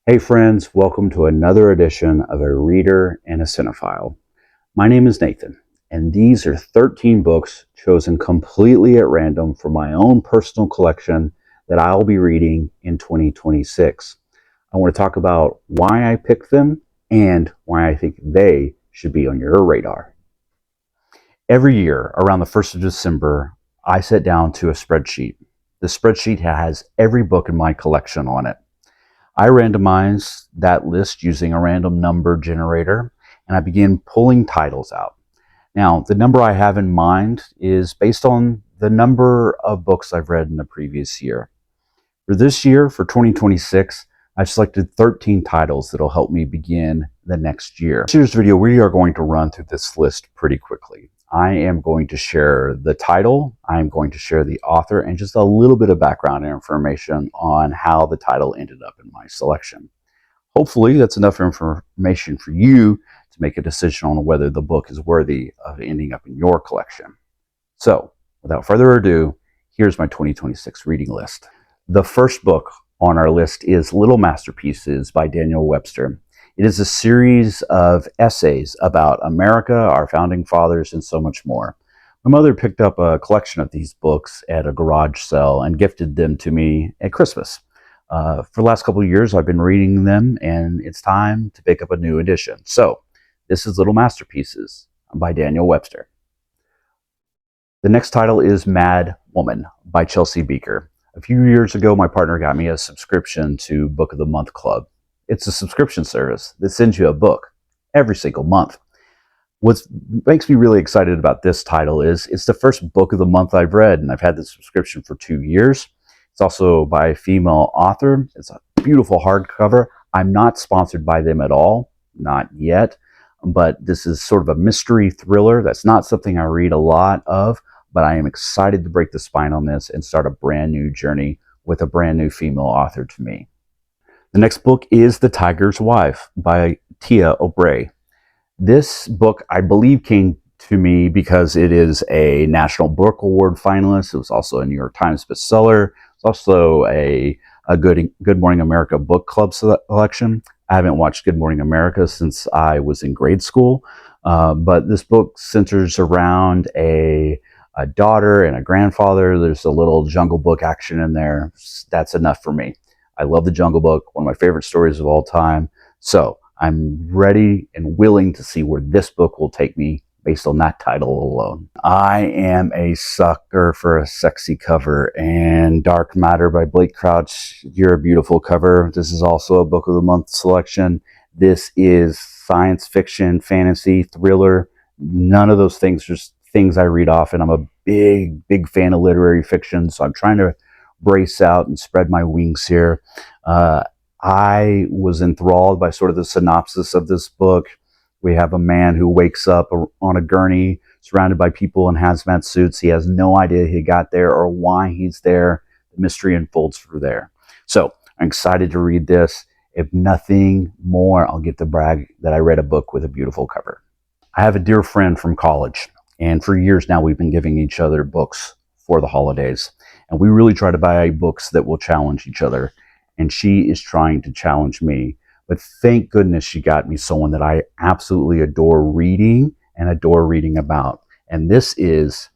Hey friends, welcome to another edition of A Reader and a Cinephile. My name is Nathan, and these are 13 books chosen completely at random from my own personal collection that I'll be reading in 2026. I want to talk about why I picked them and why I think they should be on your radar. Every year, around the 1st of December, I sit down to a spreadsheet. The spreadsheet has every book in my collection on it. I randomize that list using a random number generator, and I begin pulling titles out. Now, the number I have in mind is based on the number of books I've read in the previous year. For this year, for 2026, I've selected 13 titles that'll help me begin the next year. In this year's video, we are going to run through this list pretty quickly. I am going to share the title, I'm going to share the author, and just a little bit of background information on how the title ended up in my selection. Hopefully, that's enough information for you to make a decision on whether the book is worthy of ending up in your collection. So, without further ado, here's my 2026 reading list. The first book on our list is Little Masterpieces by Daniel Webster. It is a series of essays about America, our founding fathers, and so much more. My mother picked up a collection of these books at a garage sale and gifted them to me at Christmas. For the last couple of years, I've been reading them, and it's time to pick up a new edition. So, this is Little Masterpieces by Daniel Webster. The next title is Madwoman by Chelsea Bieker. A few years ago, my partner got me a subscription to Book of the Month Club. It's a subscription service that sends you a book every single month. What makes me really excited about this title is it's the first book of the month I've read, and I've had the subscription for 2 years. It's also by a female author. It's a beautiful hardcover. I'm not sponsored by them at all, not yet, but this is sort of a mystery thriller. That's not something I read a lot of, but I am excited to break the spine on this and start a brand new journey with a brand new female author to me. The next book is The Tiger's Wife by Tia Obreht. This book, I believe, came to me because it is a National Book Award finalist. It was also a New York Times bestseller. It's also a Good Morning America book club selection. I haven't watched Good Morning America since I was in grade school, but this book centers around a daughter and a grandfather. There's a little Jungle Book action in there. That's enough for me. I love the Jungle Book, one of my favorite stories of all time. So I'm ready and willing to see where this book will take me based on that title alone. I am a sucker for a sexy cover, and Dark Matter by Blake Crouch, you're a beautiful cover. This is also a Book of the Month selection. This is science fiction, fantasy, thriller. None of those things, just things I read often. I'm a big fan of literary fiction, so I'm trying to brace out and spread my wings here. I was enthralled by sort of the synopsis of this book. We have a man who wakes up on a gurney surrounded by people in hazmat suits. He has no idea he got there or why he's there. The mystery unfolds through there. So I'm excited to read this. If nothing more, I'll get to brag that I read a book with a beautiful cover. I have a dear friend from college, and for years now we've been giving each other books for the holidays. And we really try to buy books that will challenge each other. And she is trying to challenge me. But thank goodness she got me someone that I absolutely adore reading and adore reading about. And this is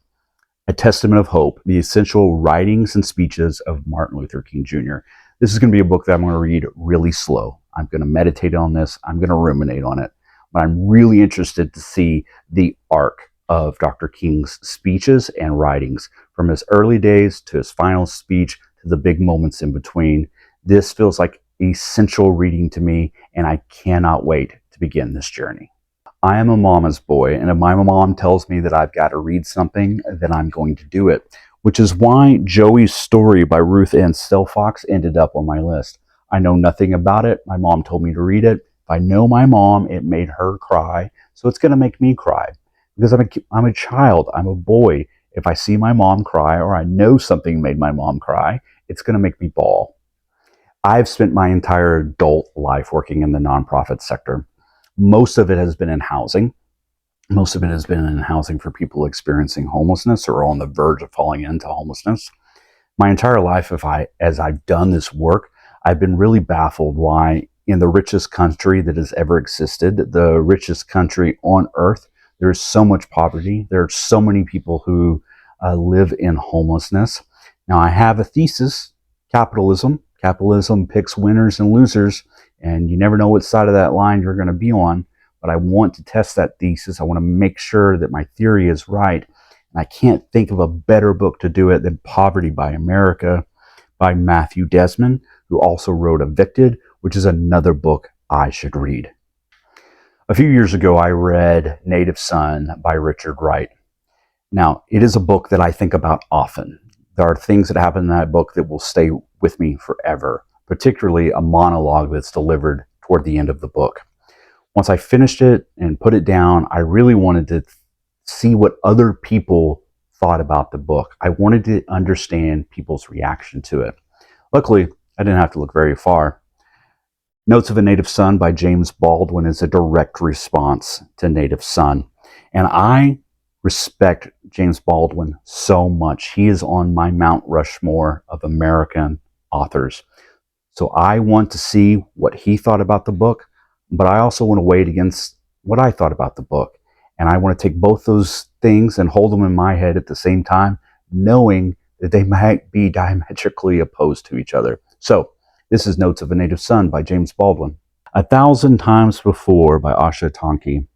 A Testament of Hope, The Essential Writings and Speeches of Martin Luther King Jr. This is going to be a book that I'm going to read really slow. I'm going to meditate on this. I'm going to ruminate on it. But I'm really interested to see the arc of Dr. King's speeches and writings, from his early days to his final speech to the big moments in between. This feels like essential reading to me, and I cannot wait to begin this journey. I am a mama's boy, and if my mom tells me that I've got to read something, then I'm going to do it, which is why Joey's Story by Ruth and Stelfox ended up on my list. I know nothing about it. My mom told me to read it. If I know my mom, it made her cry, so it's going to make me cry. Because I'm a child, I'm a boy. If I see my mom cry or I know something made my mom cry, it's going to make me bawl. I've spent my entire adult life working in the nonprofit sector. Most of it has been in housing. Most of it has been in housing for people experiencing homelessness or on the verge of falling into homelessness. My entire life, as I've done this work, I've been really baffled why in the richest country that has ever existed, the richest country on earth. There's so much poverty. There are so many people who live in homelessness. Now, I have a thesis, capitalism. Capitalism picks winners and losers, and you never know what side of that line you're going to be on. But I want to test that thesis. I want to make sure that my theory is right. And I can't think of a better book to do it than Poverty by America by Matthew Desmond, who also wrote Evicted, which is another book I should read. A few years ago, I read Native Son by Richard Wright. Now, it is a book that I think about often. There are things that happen in that book that will stay with me forever, particularly a monologue that's delivered toward the end of the book. Once I finished it and put it down, I really wanted to see what other people thought about the book. I wanted to understand people's reaction to it. Luckily, I didn't have to look very far. Notes of a Native Son by James Baldwin is a direct response to Native Son. And I respect James Baldwin so much. He is on my Mount Rushmore of American authors. So I want to see what he thought about the book, but I also want to weigh it against what I thought about the book. And I want to take both those things and hold them in my head at the same time, knowing that they might be diametrically opposed to each other. So, this is Notes of a Native Son by James Baldwin. 1,000 Times Before by Asha Thanki.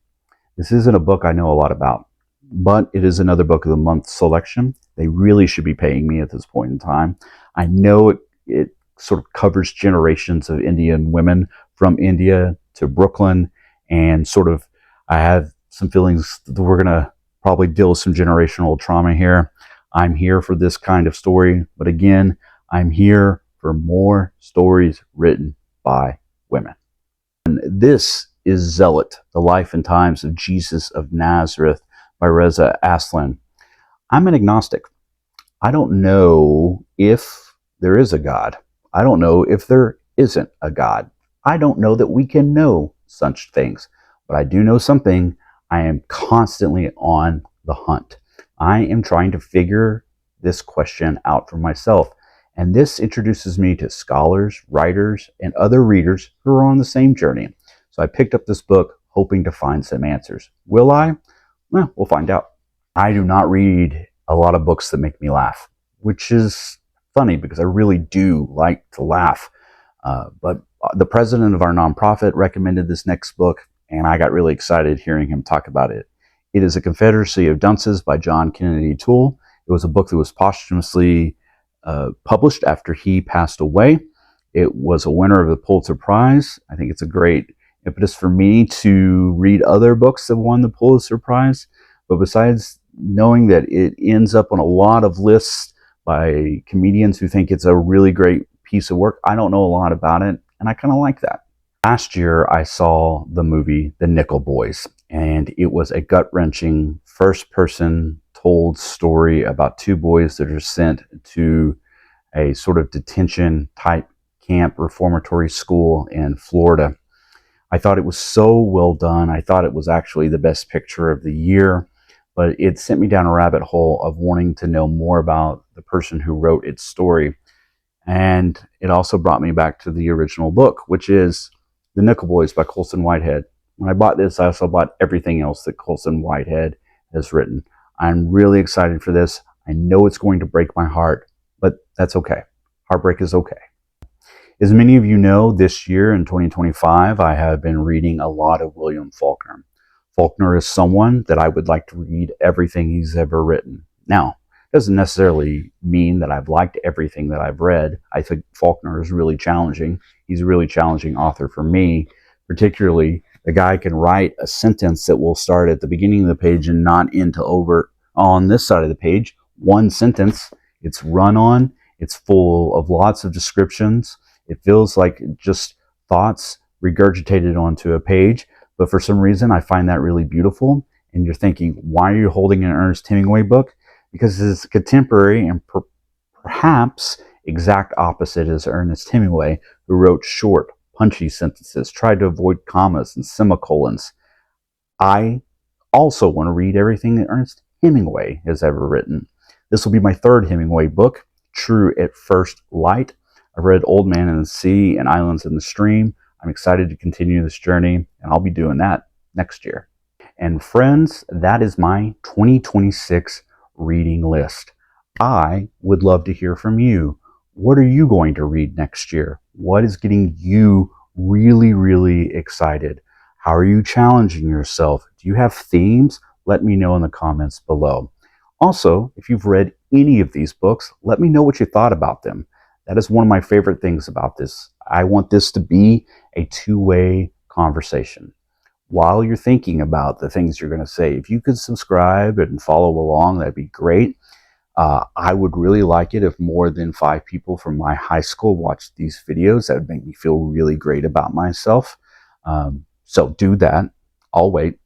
This isn't a book I know a lot about, but it is another book of the month selection. They really should be paying me at this point in time. I know it sort of covers generations of Indian women from India to Brooklyn, and sort of I have some feelings that we're going to probably deal with some generational trauma here. I'm here for this kind of story, but again, I'm here for more stories written by women. And this is Zealot, The Life and Times of Jesus of Nazareth by Reza Aslan. I'm an agnostic. I don't know if there is a God. I don't know if there isn't a God. I don't know that we can know such things, but I do know something. I am constantly on the hunt. I am trying to figure this question out for myself. And this introduces me to scholars, writers, and other readers who are on the same journey. So I picked up this book hoping to find some answers. Will I? Well, we'll find out. I do not read a lot of books that make me laugh, which is funny because I really do like to laugh. But the president of our nonprofit recommended this next book, and I got really excited hearing him talk about it. It is A Confederacy of Dunces by John Kennedy Toole. It was a book that was posthumously published after he passed away. It was a winner of the Pulitzer Prize. I think it's a great impetus for me to read other books that won the Pulitzer Prize. But besides knowing that it ends up on a lot of lists by comedians who think it's a really great piece of work, I don't know a lot about it, and I kind of like that. Last year, I saw the movie The Nickel Boys, and it was a gut-wrenching, first-person told story about two boys that are sent to a sort of detention-type camp reformatory school in Florida. I thought it was so well done. I thought it was actually the best picture of the year, but it sent me down a rabbit hole of wanting to know more about the person who wrote its story. And it also brought me back to the original book, which is The Nickel Boys by Colson Whitehead. When I bought this, I also bought everything else that Colson Whitehead has written. I'm really excited for this. I know it's going to break my heart, but that's okay. Heartbreak is okay. As many of you know, this year in 2025, I have been reading a lot of William Faulkner. Faulkner is someone that I would like to read everything he's ever written. Now, it doesn't necessarily mean that I've liked everything that I've read. I think Faulkner is really challenging. He's a really challenging author for me, particularly the guy can write a sentence that will start at the beginning of the page and not end to over on this side of the page. One sentence, it's run on, it's full of lots of descriptions. It feels like just thoughts regurgitated onto a page, but for some reason I find that really beautiful. And you're thinking, why are you holding an Ernest Hemingway book? Because it's contemporary and perhaps exact opposite as Ernest Hemingway, who wrote short, punchy sentences, tried to avoid commas and semicolons. I also want to read everything that Ernest Hemingway has ever written. This will be my third Hemingway book, True at First Light. I've read Old Man in the Sea and Islands in the Stream. I'm excited to continue this journey, and I'll be doing that next year. And friends, that is my 2026 reading list. I would love to hear from you. What are you going to read next year? What is getting you really, really excited? How are you challenging yourself? Do you have themes? Let me know in the comments below. Also, if you've read any of these books, let me know what you thought about them. That is one of my favorite things about this. I want this to be a two-way conversation. While you're thinking about the things you're going to say, if you could subscribe and follow along, that'd be great. I would really like it if more than 5 people from my high school watched these videos. That would make me feel really great about myself. So do that. I'll wait.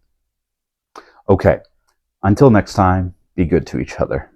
Okay. Until next time, be good to each other.